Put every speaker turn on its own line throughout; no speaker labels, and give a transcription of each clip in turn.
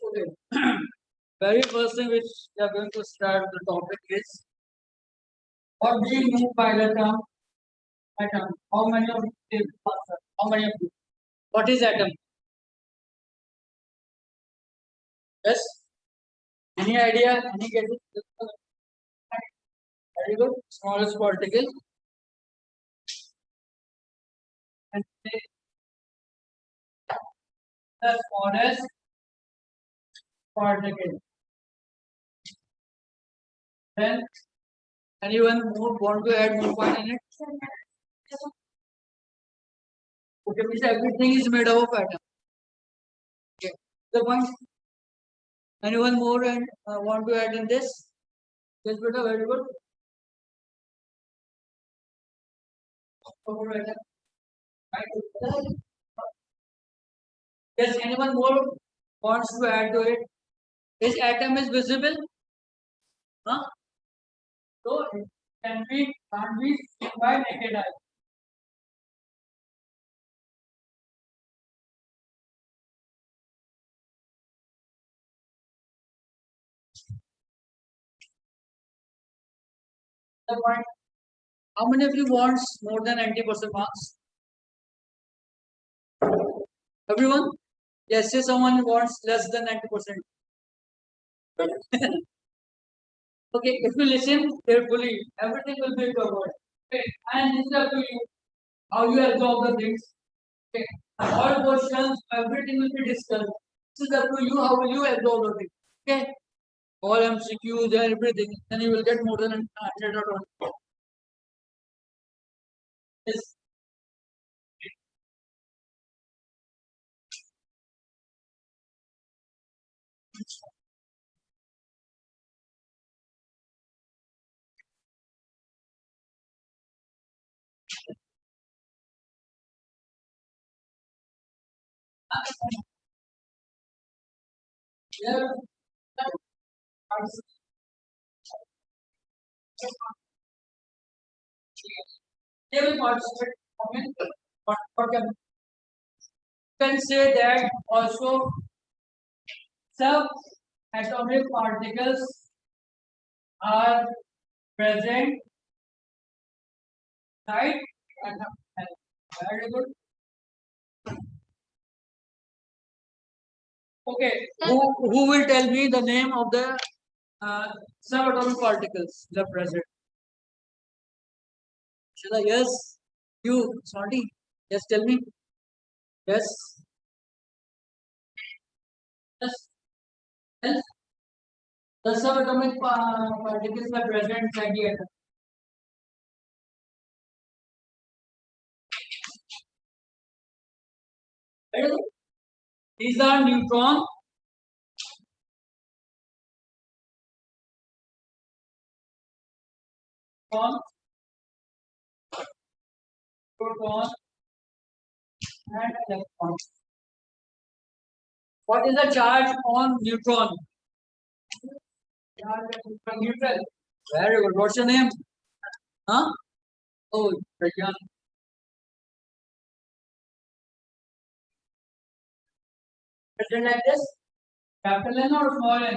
Okay. Very first thing which we are going to start the topic is what do you mean by the term atom? How many of you answer? How many of you? What is atom? Yes? Any idea? Any guesses? Very good. Smallest particle. And the smallest particle. Then anyone more want to add more point in it? Okay, means everything is made up of atom. Okay. The point. Anyone more and want to add in this? Yes, beta, very good. Yes, anyone more wants to add to it? This atom is visible? Huh? So it can't be seen by naked eye. The point. How many of you wants more than 90% marks? Everyone? Yes, yes, someone wants less than 90%. Okay, if you listen carefully, everything will be covered. Okay, and this is up to you how you absorb the things. Okay, all questions, everything will be discussed. This is up to you how will you absorb the things. Okay, all MCQs and everything, then you will get more than 100 or 20. Yes. Yeah. They will participate. For them. You can say that also subatomic particles are present right at the very good. Okay, who will tell me the name of the uh, subatomic particles that are present? Shall I? Yes. You, sorry. Yes, tell me. Yes. Yes. Yes. The subatomic particles are present inside the atom. Very good. These are neutron, proton, and electron. What is the charge on neutron? Charge at neutral. Very good. What's your name? Huh? Oh, Pragyan. Written like this? Capital N or small n?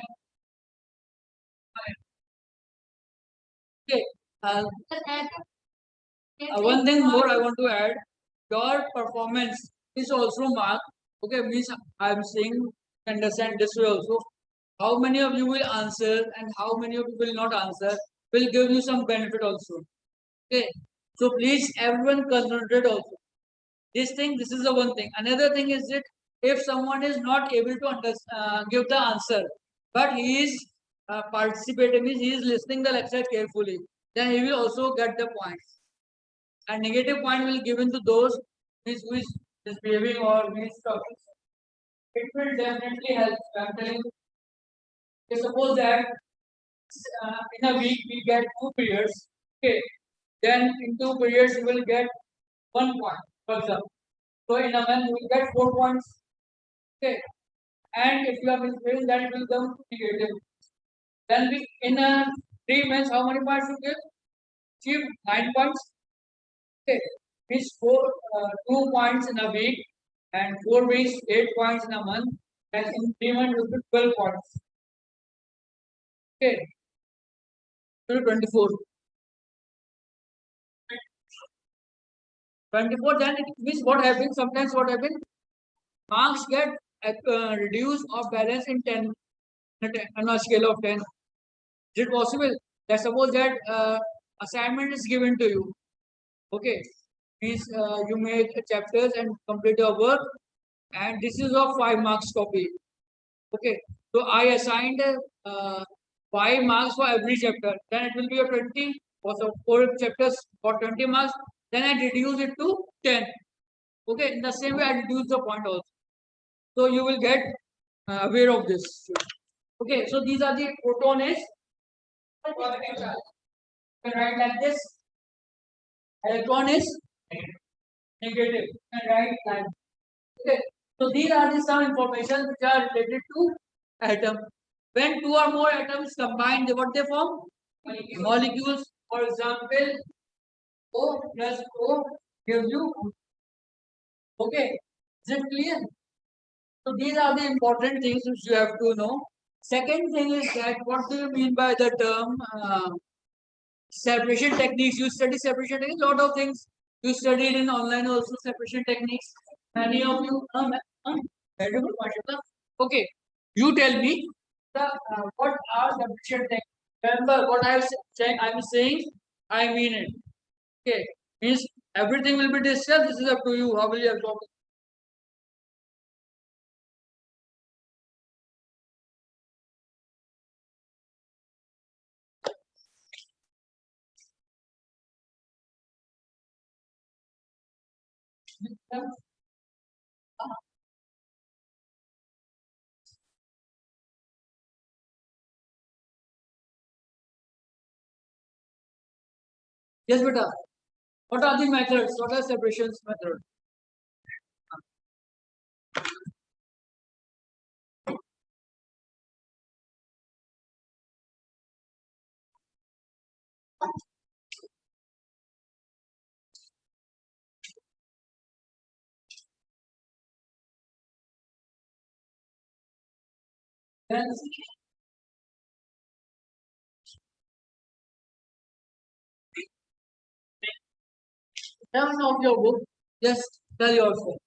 Okay. One thing more I want to add. Your performance is also marked. Okay, means I'm saying understand this way also. How many of you will answer and how many of you will not answer will give you some benefit also. Okay. So please everyone concentrate also. This is the one thing. Another thing is that if someone is not able to give the answer, but he is participating, means he is listening the lecture carefully, then he will also get the points. And negative point will given to those means who is misbehaving or who is talking. It will definitely help. I'm telling you. Okay, suppose that in a week we get 2 periods. Okay, then in 2 periods you will get 1 point, for example. So in a month you will get 4 points. Okay, and if you are misbehaving, then it will come negative. Then we in a 3 months, how many points you get? Achieve 9 points. Okay, means 2 points in a week, and 4 weeks 8 points in a month, and increment will be 12 points. Okay, so 24. 24, then it means what happens? Sometimes what happens? Marks get reduced or balanced in 10 on a scale of 10. Is it possible that suppose that assignment is given to you? Okay, means you make chapters and complete your work, and this is of 5 marks copy. Okay, so I assigned 5 marks for every chapter. Then it will be a 20 for so 4 chapters for 20 marks. Then I reduce it to 10. Okay, in the same way I reduce the point also. So you will get aware of this. Okay, so these are the proton is. You can write like this. Electron is negative. You can write like. Okay, so these are the some information which are related to atom. When two or more atoms combine, what they form? Molecules. For example, O plus O gives you. Okay, is it clear? So these are the important things which you have to know. Second thing is that what do you mean by the term separation techniques? You study separation techniques, lot of things you studied in online also separation techniques. Many of you, very good, mashallah. Okay, you tell me the what are separation techniques? Remember what I was saying. I'm saying I mean it. Okay, means everything will be discussed. This is up to you. How will you absorb it? Yes, beta. What are the methods? What are separations method? Then turn off your book. Just tell yourself.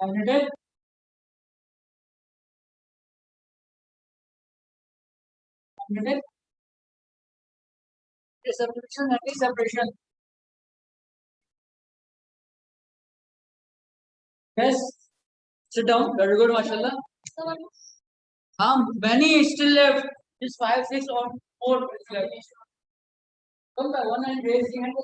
Completed? Completed? Separation, separation. Yes. Sit down. Very good, mashallah. Many is still left. Just 5, 6 or more is left. One by one and raise the hand.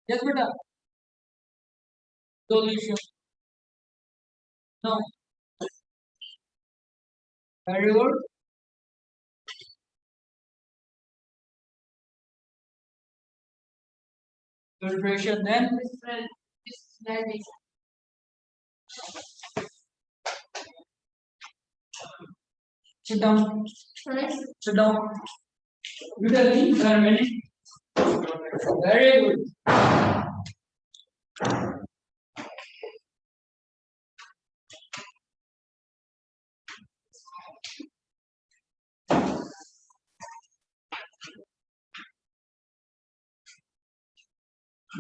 Yes, beta. Solution. No. Very good. Filtration. Then sit down. Sit down. You tell me. Very good.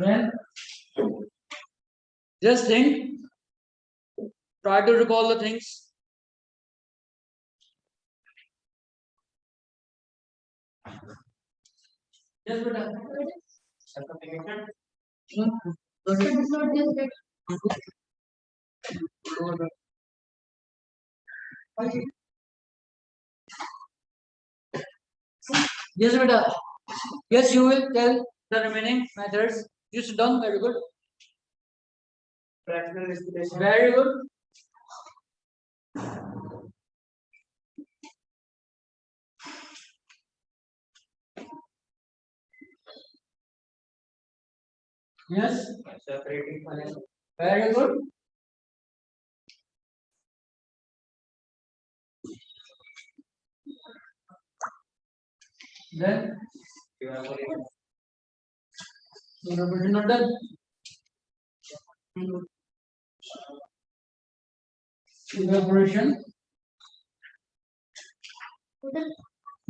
Then just think. Try to recall the things. Yes, beta. Yes, beta. Yes, you will tell the remaining methods. You sit down. Very good. Fractional respiration. Very good. Yes. Separating. Very good. Then evaporation not done. Evaporation.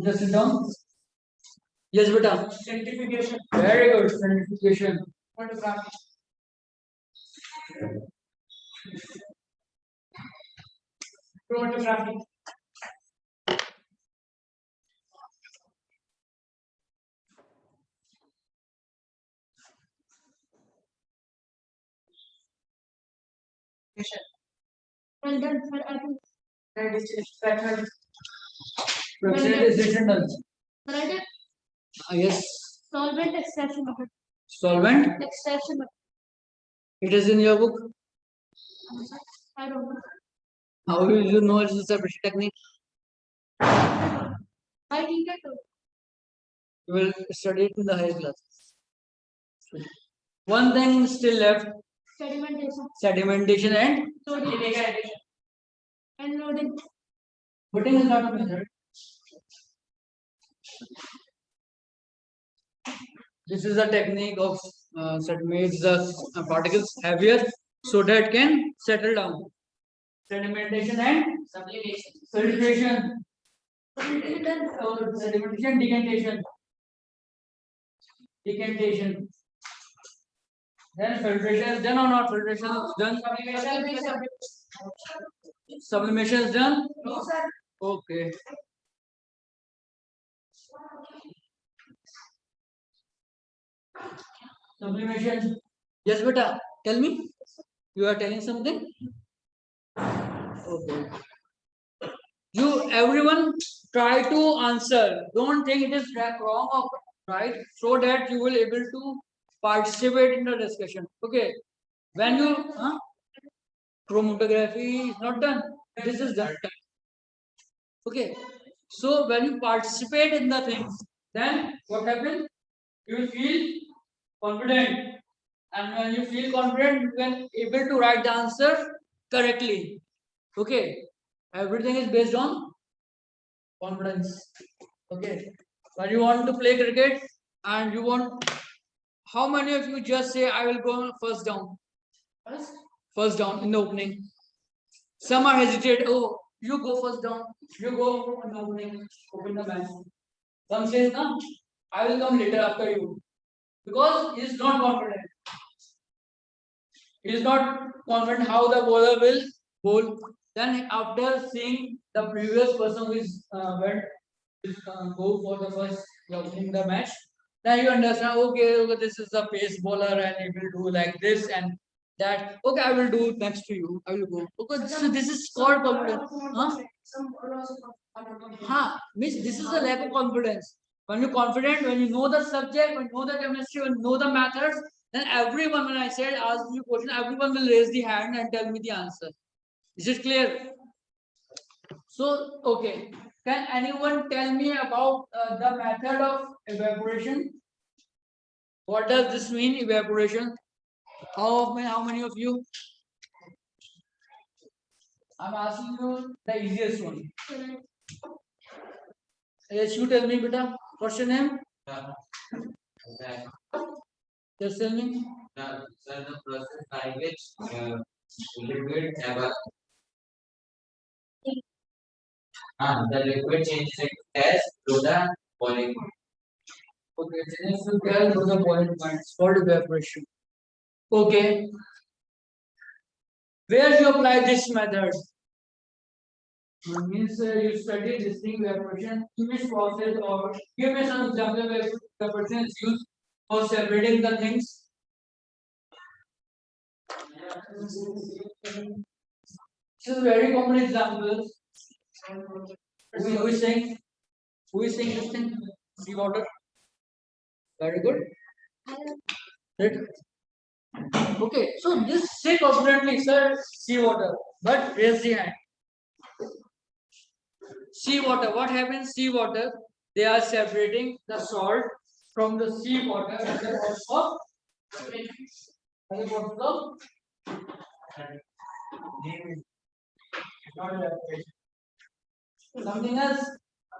Just sit down. Yes, beta. Sanctification. Very good. Sanctification. Photography. Photography. Well done, sir. I think that is extraction. Fractionation done. Sir, yes. Solvent extraction method. Solvent extraction method. It is in your book. I don't know. How will you know it's a separation technique? I think it. You will study it in the higher class. One thing still left. Sedimentation. Sedimentation and loading. And loading. Loading is not a method. This is a technique of makes the particles heavier so that it can settle down. Sedimentation and sublimation. Filtration. Sedimentation, decantation. Decantation. Then filtration is done or not? Filtration is done. Sublimation is done? No, sir. Okay. Sublimation. Yes, beta. Tell me. You are telling something? Okay. You everyone try to answer. Don't think it is wrong or right, so that you will able to participate in the discussion. Okay. When you chromatography is not done, this is done. Okay. So when you participate in the things, then what happens? You will feel confident, and when you feel confident, you can able to write the answer correctly. Okay. Everything is based on confidence. Okay. When you want to play cricket and you want, how many of you just say, I will go first down? First down in the opening. Some are hesitate. Oh, you go first down. You go in the opening. Open the match. Some says, no, I will come later after you. Because he is not confident. He is not confident how the bowler will bowl. Then after seeing the previous person who is went go for the first in the match, then you understand. Okay, this is the pace bowler, and he will do like this and that. Okay, I will do it next to you. I will go. Okay, so this is called confidence. Means this is a lack of confidence. When you're confident, when you know the subject, when you know the chemistry, when you know the methods, then everyone, when I said ask you question, everyone will raise the hand and tell me the answer. Is it clear? So, okay. Can anyone tell me about the method of evaporation? What does this mean, evaporation? How many of you? I'm asking you the easiest one. Yes, you tell me, beta. What's your name? Just tell me. Sir, the process by which liquid the liquid changes into gas through the boiling point. Okay, changes to gas through the boiling point. It's called evaporation. Okay. Where you apply this method? Means you study this thing evaporation. In which process, or give me some example where evaporation is used for separating the things. This is very common example. Who is saying? Who is saying this thing? Sea water. Very good. Right. Okay, so this say confidently, sir, sea water. But raise the hand. Sea water. What happens? Sea water. They are separating the salt from the sea water and the also something else.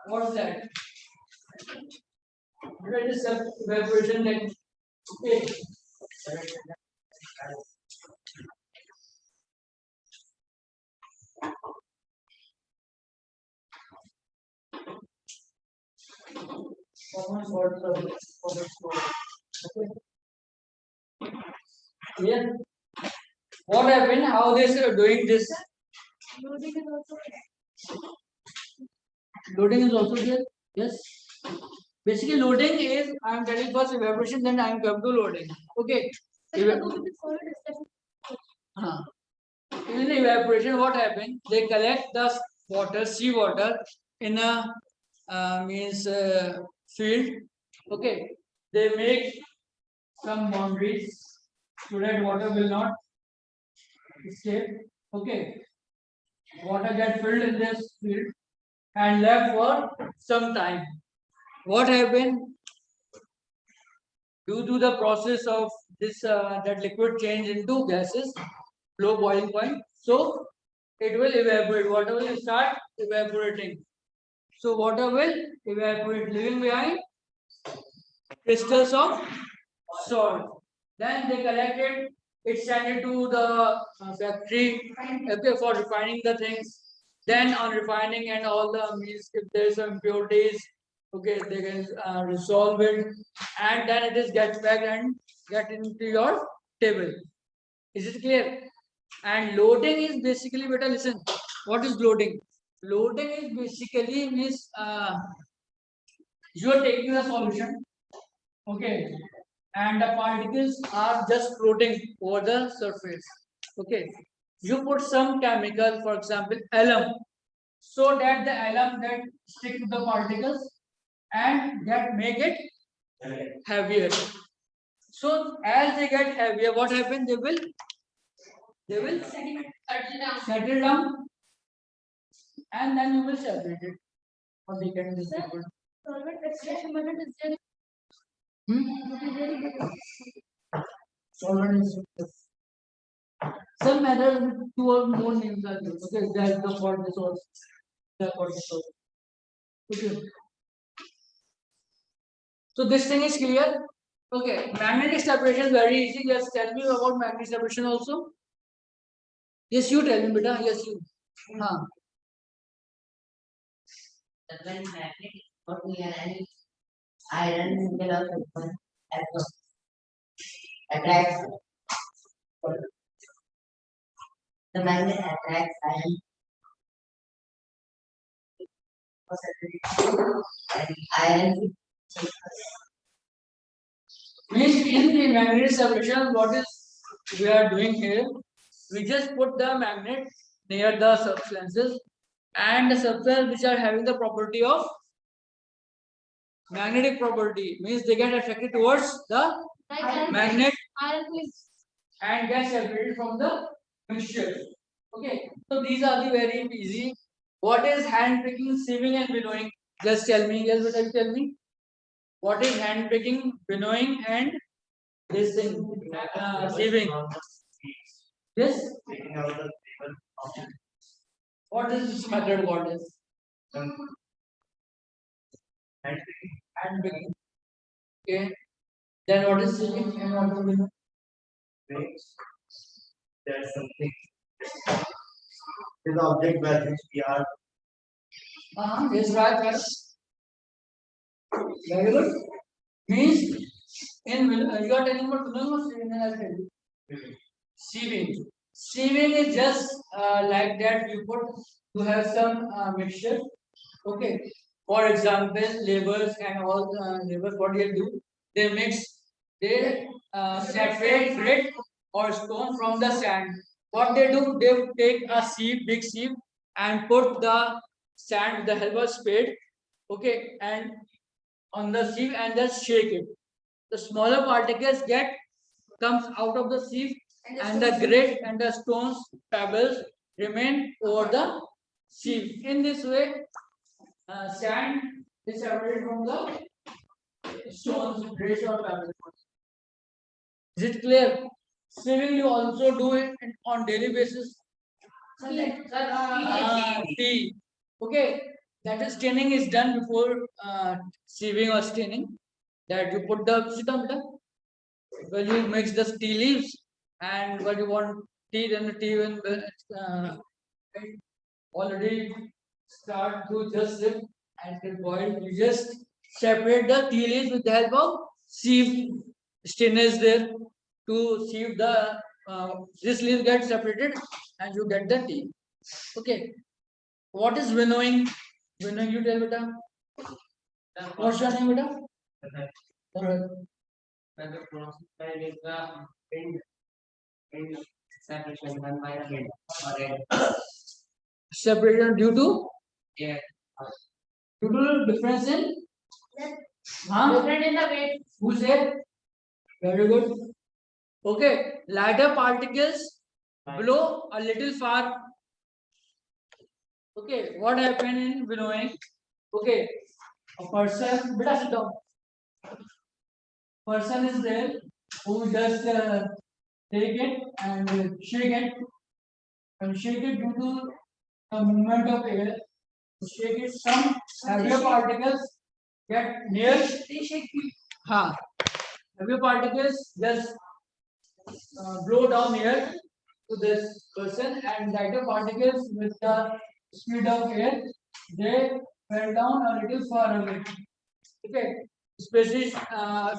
What's that? Let us have evaporation technique. Okay. Performance water okay. Yeah. What happened? How they are doing this? Loading is also Loading is also there. Yes. Basically, loading is I am telling first evaporation, then I am come to loading. Okay. Huh. In evaporation, what happens? They collect the water, seawater, in a means field. Okay. They make some boundaries so that water will not escape. Okay. Water get filled in this field and left for some time. What happened? Due to the process of this that liquid change into gases, low boiling point, so it will evaporate. Water will start evaporating. So water will evaporate, leaving behind crystals of salt. Then they collect it send it to the factory okay, for refining the things. Then on refining and all the means, if there is some impurities, okay, they can resolve it, and then it is get back and get into your table. Is it clear? And loading is basically, better listen. What is loading? Loading is basically means you are taking a solution, okay, and the particles are just floating over the surface. Okay, you put some chemical, for example, alum, so that the alum that stick to the particles and that make it heavier. So as they get heavier, what happens? They will settle down, and then you will separate it. Or they can distribute. Solvent extraction method is there. Solvent is some methods with two or more names are there. Okay, that's the for this or the for this or. Okay. So this thing is clear. Okay, magnetic separation is very easy. Just tell me about magnetic separation also. Yes, you tell me, beta. Yes, you. Huh.
When magnet or any iron nickel or copper attracts the magnet attracts iron and iron
Means in the magnetic separation, what is we are doing here? We just put the magnet near the substances, and the substances which are having the property of magnetic property, means they get attracted towards the magnet and get separated from the mixture. Okay, so these are the very easy. What is hand picking, sieving, and winnowing? Just tell me. Yes, but tell me. What is hand picking, winnowing, and this thing, sieving? This. What is this method? What is hand picking? Okay. Then what is sieving and what is winnowing?
There's something is the object where which we are
Yes, right. Very good. Means in you are telling about winnowing or sieving? Then I'll tell you. Sieving. Sieving is just like that. You have some mixture. Okay. For example, labors and all labors. What they do? They mix. They separate grit or stone from the sand. What they do? They take a sieve, big sieve, and put the sand with the help of spade. Okay, and on the sieve and just shake it. The smaller particles get comes out of the sieve, and the grit and the stones pebbles remain over the sieve. In this way, sand is separated from the stones, grit or pebbles. Is it clear? Sieving you also do it on daily basis. Tea. Okay, that is staining is done before sieving or staining. that you put the sit down, beta. When you mix the tea leaves and when you want tea, then the tea will already start to just sip and get boiled. You just separate the tea leaves with the help of sieve. Strainer is there to sieve the this leaf gets separated and you get the tea. Okay. What is winnowing? Winnowing, you tell beta. What's your name, beta? Alright.
When the process is the in separation done by the head or head.
Separation due to
Yeah.
difference in huh?
Different in the weight.
Who said? Very good. Okay, lighter particles blow a little far. Okay, what happened in winnowing? Okay, a person, beta sit down. Person is there who just take it and shake it. And shake it due to the movement of air. To shake it, some heavier particles get near. Ha. Heavier particles just blow down here to this person and lighter particles with the speed of air they fell down a little far away. Okay, especially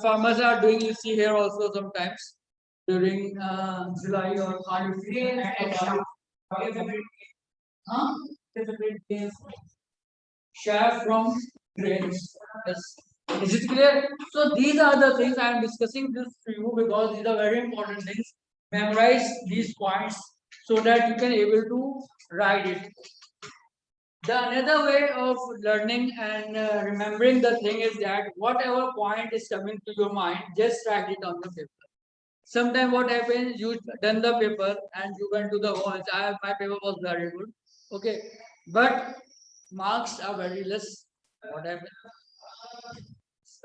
farmers are doing, you see here also sometimes during July or August. Huh? Shaft from grains. Yes. Is it clear? So these are the things I am discussing this to you because these are very important things. Memorize these points so that you can able to write it. The another way of learning and remembering the thing is that whatever point is coming to your mind, just write it on the paper. Sometimes what happens, you done the paper and you went to the home. My paper was very good. Okay, but marks are very less. What happens?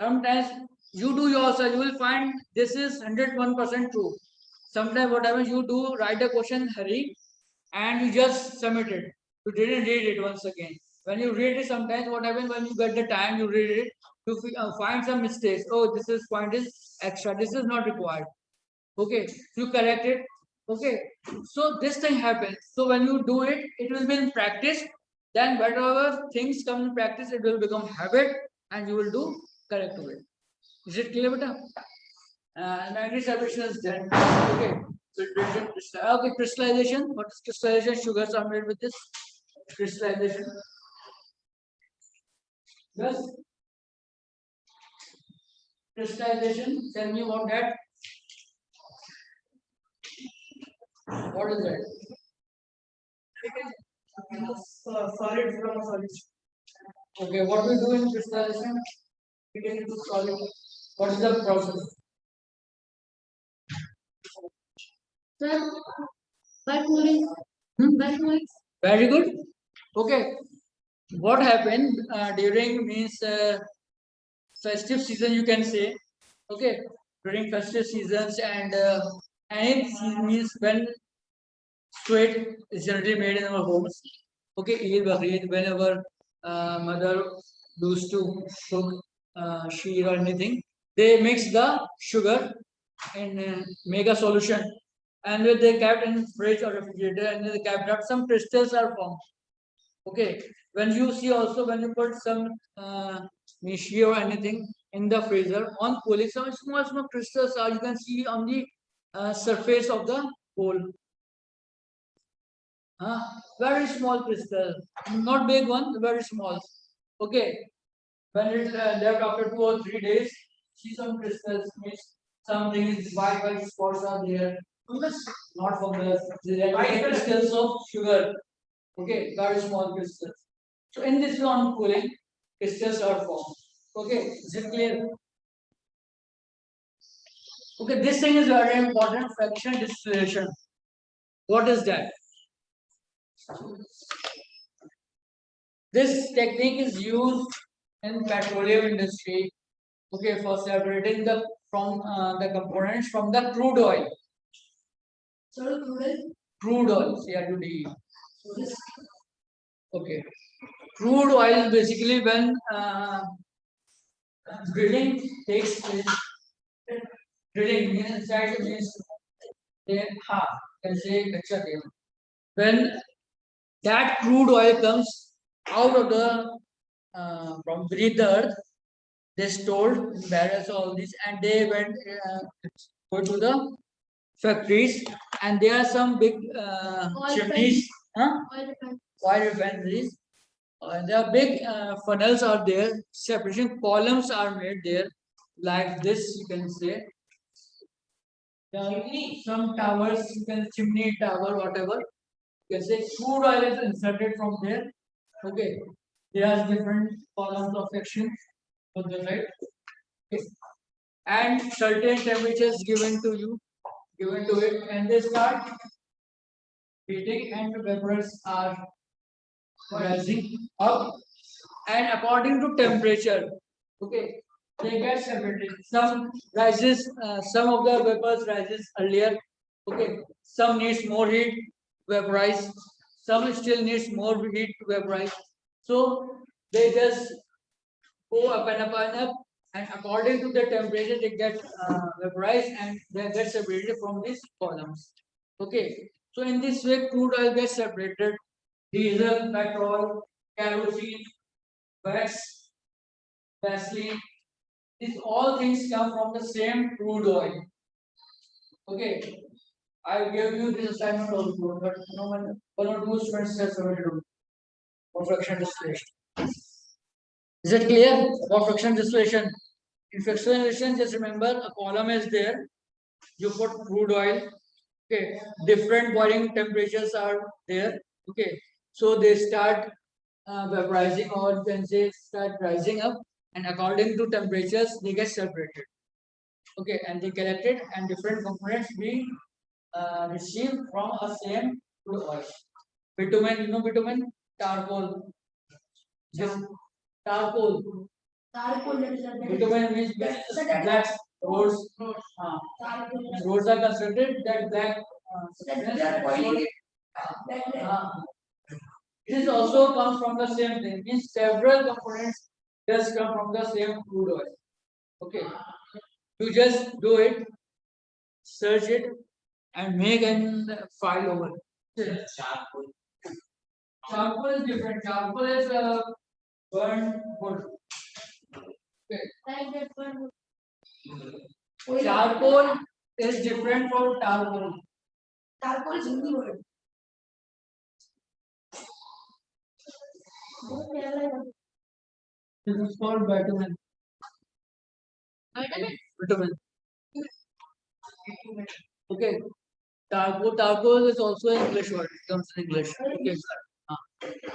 Sometimes you do yourself, you will find this is 101% true. Sometimes what happens, you do write a question in hurry and you just submit it. You didn't read it once again. When you read it, sometimes what happens when you get the time, you read it, you find some mistakes. Oh, this is point is extra. This is not required. Okay, you correct it. Okay, so this thing happens. So when you do it, it will be in practice. Then whatever things come in practice, it will become habit, and you will do correct way. Is it clear, beta? Magnetic separation is done. Okay. Filtration, okay, crystallization. What is crystallization? Sugars are made with this crystallization. Yes. Crystallization. Tell me about that. What is that? Solid from solid. Okay, what we do in crystallization? We take it to solid. What is the process?
By cooling. By cooling.
Very good. Okay. What happened during means festive season? You can say, okay, during festive seasons and any season means when sweet is generally made in our homes. Okay, Eid, Bakrid, whenever mother used to cook sheer or anything, they mix the sugar and make a solution. And when they kept in fridge or refrigerator and they kept up, some crystals are formed. Okay, when you see also when you put some mishi or anything in the freezer on cooling, some small crystals are you can see on the surface of the bowl. Very small crystal, not big one, very small. Okay, when it left after 2 or 3 days, see some crystals, means something is white spots are there. Not from the white crystals of sugar. Okay, very small crystals. So in this on cooling, crystals are formed. Okay, is it clear? Okay, this thing is very important. Fraction distillation. What is that? This technique is used in petroleum industry. Okay, for separating the from the components from the crude oil.
So
Crude oil, CRUD. Okay, crude oil basically when drilling takes place. Drilling means inside means they can say when that crude oil comes out of the from beneath the earth, they stored in barrels all this, and they went go to the factories, and there are some big chimneys, oil refineries. There are big funnels are there, separation columns are made there, like this you can say. There are some towers, you can chimney tower, whatever. You can say crude oil is inserted from there. Okay. There are different columns of section on the right. Okay. And certain temperatures given to you, given to it, and they start heating and the vapors are rising up, and according to temperature, okay, they get separated. Some rises, some of the vapors rises earlier, okay, some needs more heat to vaporize, some still needs more heat to vaporize. So they just go up and up and up, and according to the temperature they get vaporized and they get separated from these columns. Okay, so in this way crude oil gets separated. Diesel, petrol, kerosene, wax, gasoline, these all things come from the same crude oil. Okay, I gave you this assignment also, but no one or two students has submitted for fraction distillation. Is it clear about fraction distillation? In fraction distillation, just remember a column is there. You put crude oil. Okay, different boiling temperatures are there. Okay, so they start vaporizing, or you can say start rising up, and according to temperatures they get separated. Okay, and they collected, and different components we received from a same crude oil. Bitumen, you know bitumen, charcoal. Just charcoal. Bitumen means black roads. Roads are constructed that black. It is also comes from the same thing. Means several components just come from the same crude oil. Okay, you just do it, search it, and make an file over.
Charcoal.
Charcoal is different. Charcoal is burnt wood. Okay. Charcoal is different from charcoal.
Charcoal is Hindi word.
This is called bitumen. Bitumen. Okay. Charcoal is also an English word. It comes in English. Okay.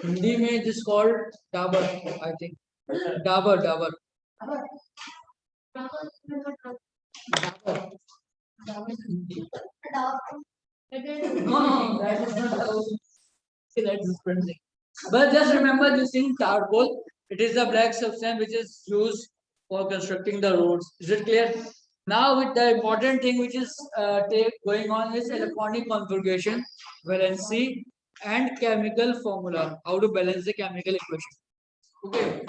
Hindi में it is called dabar, I think. Dabar. Dabar. No, that is not that's different thing. But just remember this thing, charcoal. It is a black substance which is used for constructing the roads. Is it clear? Now, with the important thing which is going on is electronic configuration, valency, and chemical formula. How to balance the chemical equation. Okay.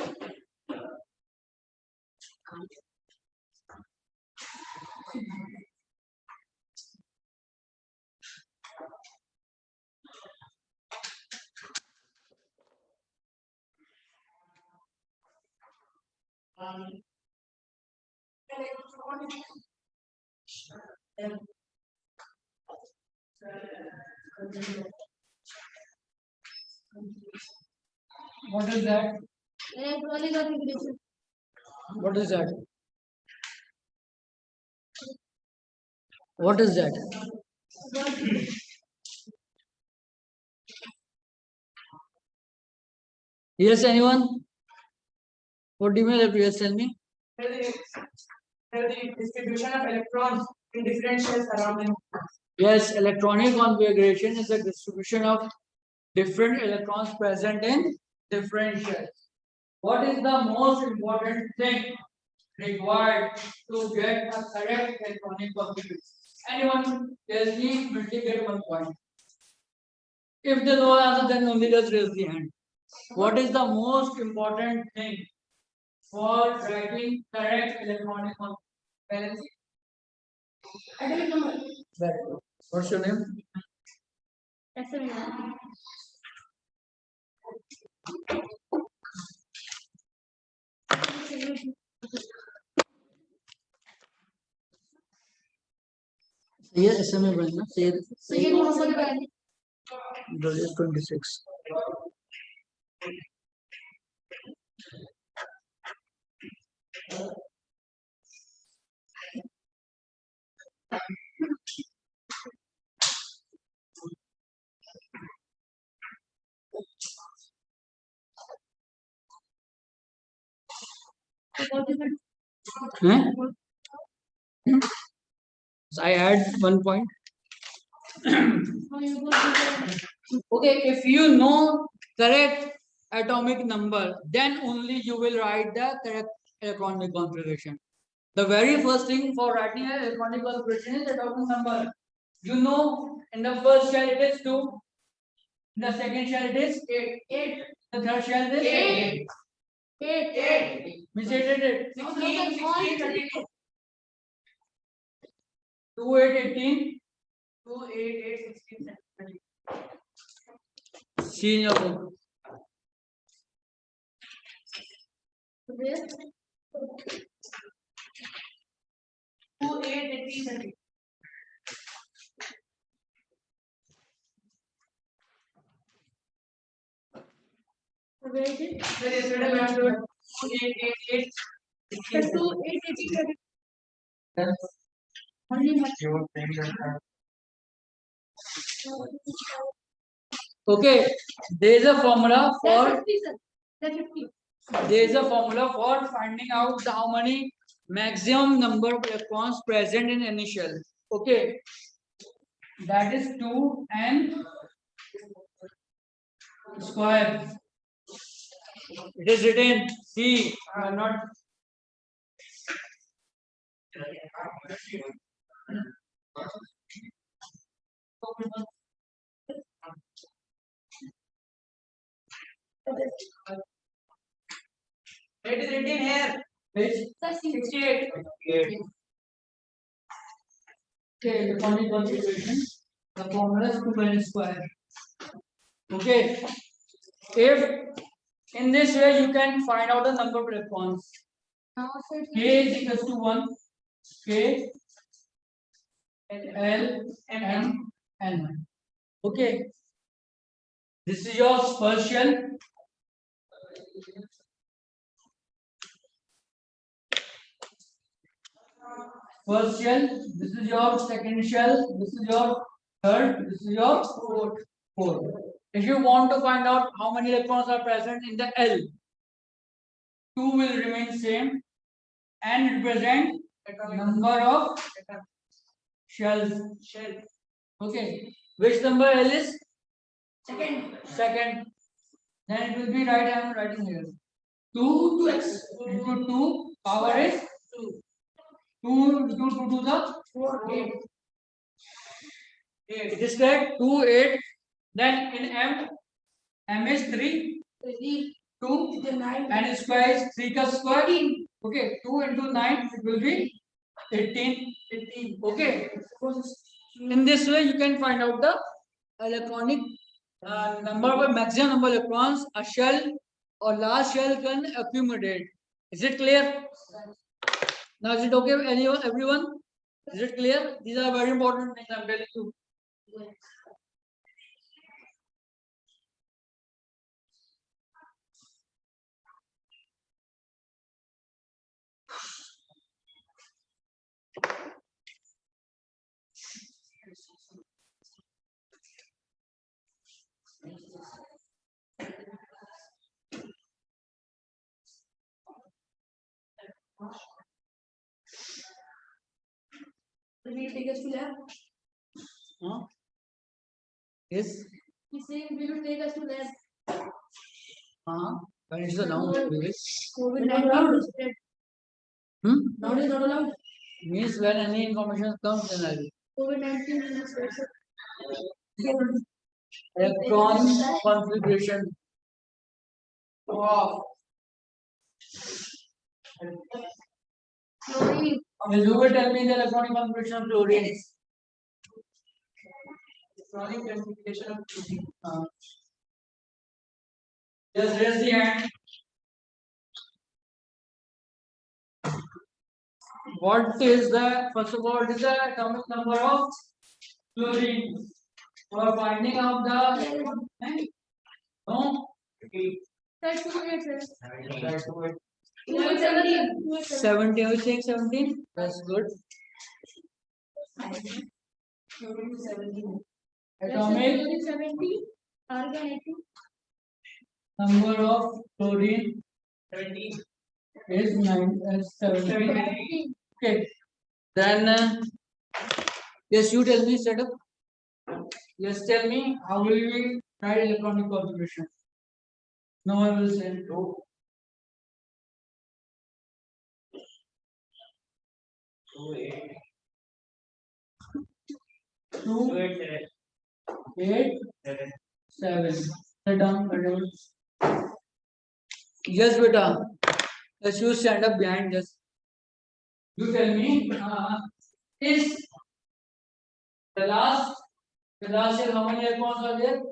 What is that?
Electronic configuration.
What is that? What is that? Yes, anyone? What do you mean? Please tell me.
The distribution of electrons in different shells around them.
Yes, electronic configuration is a distribution of different electrons present in different shells. What is the most important thing required to get a correct electronic configuration? Anyone tells me, will get 1 point. If they know answer, then only just raise the hand. What is the most important thing for writing correct electronic balance?
Atomic number.
Very good. What's your name?
SMN.
ये SMA बनना
Sayyid Muhammad Ali.
26. Huh? So I add 1 point. Okay, if you know correct atomic number, then only you will write the correct electronic configuration. The very first thing for writing an electronic configuration is atomic number. You know, in the first shell it is 2, in the second shell it is 8, the third shell is 8.
8.
Means 8.
16, 32.
2, 8, 18.
2, 8, 8, 16, 32.
See in your book.
Where? 2, 8, 18, 32. Where is it?
Then yesterday we have to 2, 8, 8, 8.
2, 8, 18, 32.
Then
Only much.
You were saying that
okay, there is a formula for
50, sir. 50.
there is a formula for finding out how many maximum number of electrons present in any shell. Okay, that is 2n square. It is written. See, not.
It is written here.
Which
Sir,
68. Okay, the electronic configuration. The formula is 2n square. Okay, if in this way you can find out the number of electrons.
now, sir,
K is equals to 1. K L M N. Okay. This is your first shell. First shell. This is your second shell. This is your third. This is your fourth. If you want to find out how many electrons are present in the L, 2 will remain same and represent number of shells. Okay. Which number L is?
second.
Second. Then it will be right. I am writing here. 2 into 2 power is 2. 2 into 2 to the
4, 8.
it is correct. 2, 8. Then in M is 3,
3,
2,
9,
and square is 3 ka square. Okay, 2 into 9 it will be 18.
15.
Okay. In this way you can find out the electronic number of maximum number of electrons a shell or large shell can accumulate. Is it clear? Now is it okay anyone everyone? Is it clear? These are very important things I am telling you.
Will you take us to lab?
Huh? Yes.
He's saying, will you take us to lab?
When it is announced, we will.
COVID-19 is spread. Now it is not allowed.
Means when any information comes, then I will.
COVID-19 is spread.
Electron configuration.
Fluorine.
Yes, who will tell me the electronic configuration of fluorine?
Electronic configuration of fluorine.
Just raise the hand. What is the, first of all, what is the atomic number of fluorine? For finding out the, no?
That's 2
17, are you saying 17? That's good.
Fluorine 17.
Atomic
70. Argon 80.
number of fluorine
17.
is 17. Okay. Then, yes, you tell me, set up. Yes, tell me, how will we write electronic configuration? No one will say no.
2, 8,
2,
2, 8,
8,
7.
7. Write down, write down. Yes, beta. Yes, you stand up behind us. You tell me, is the last year how many electrons are there?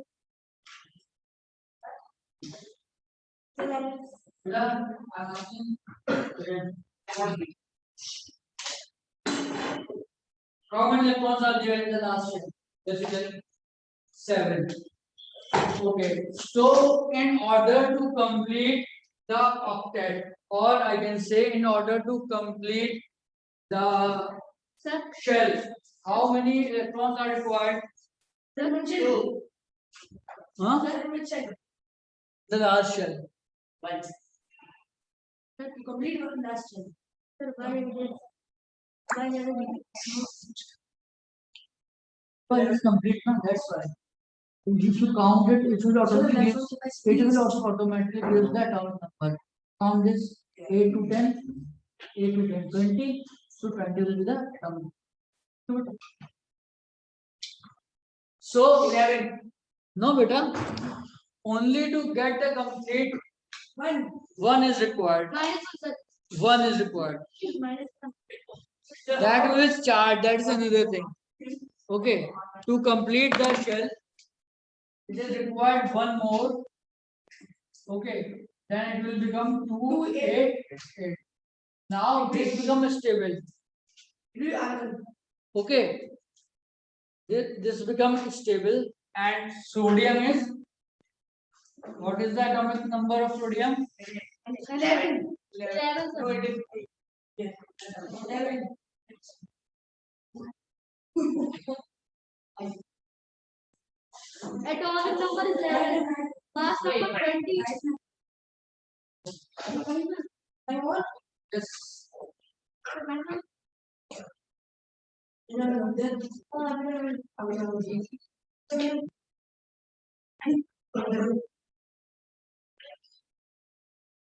Beta, I'm asking. How many electrons are there in the last year? Yes, you tell me. 7. Okay. So, in order to complete the octet, or I can say in order to complete the shell, how many electrons are required? Huh? The last shell. Well, it's complete, no? That's why. If you count it, it will automatically give that atomic number. Count this 8 to 10, 8 to 10, 20, so 20 will be the atomic. So 11. No, beta. Only to get the complete one is required. One is required. That will charge. That is another thing. Okay. To complete the shell, it is required one more. Okay. Then it will become 2, 8, 8. Now this becomes stable. Okay. This becomes stable, and sodium is, what is the atomic number of sodium?
11. Atomic number is 11. Mass number 20.
Yes.